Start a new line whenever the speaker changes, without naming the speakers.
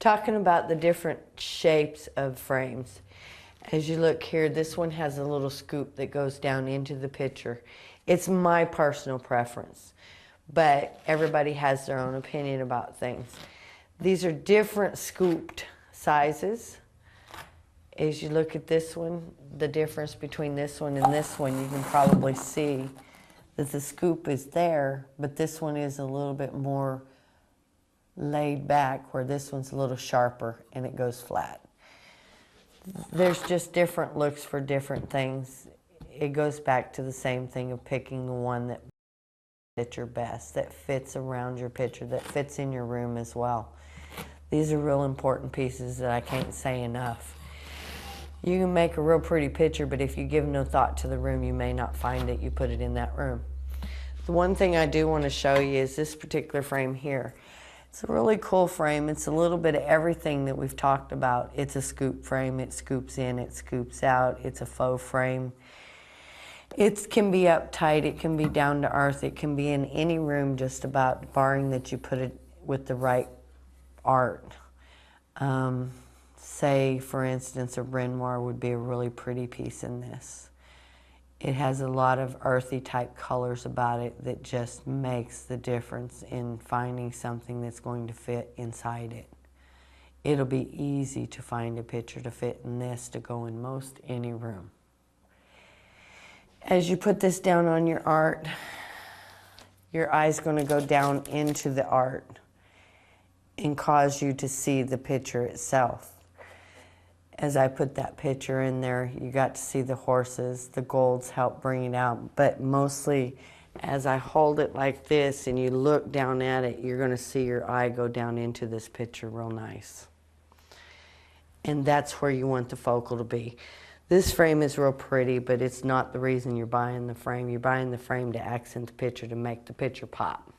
Talking about the different shapes of frames. As you look here, this one has a little scoop that goes down into the picture. It's my personal preference, but everybody has their own opinion about things. These are different scooped sizes. As you look at this one, the difference between this one and this one, you can probably see that the scoop is there, but this one is a little bit more laid back, where this one's a little sharper and it goes flat. There's just different looks for different things. It goes back to the same thing of picking the one that fits your best, that fits around your picture, that fits in your room as well. These are real important pieces that I can't say enough. You can make a real pretty picture, but if you give no thought to the room, you may not find it. You put it in that room. The one thing I do want to show you is this particular frame here. It's a really cool frame. It's a little bit of everything that we've talked about. It's a scoop frame. It scoops in, it scoops out. It's a faux frame. It can be uptight. It can be down to earth. It can be in any room just about, barring that you put it with the right art. Say, for instance, a Renoir would be a really pretty piece in this. It has a lot of earthy type colors about it that just makes the difference in finding something that's going to fit inside it. It'll be easy to find a picture to fit in this to go in most any room. As you put this down on your art, your eye's going to go down into the art and cause you to see the picture itself. As I put that picture in there, you got to see the horses. The golds help bring it out. But mostly, as I hold it like this and you look down at it, you're going to see your eye go down into this picture real nice. And that's where you want the focal to be. This frame is real pretty, but it's not the reason you're buying the frame. You're buying the frame to accent the picture, to make the picture pop.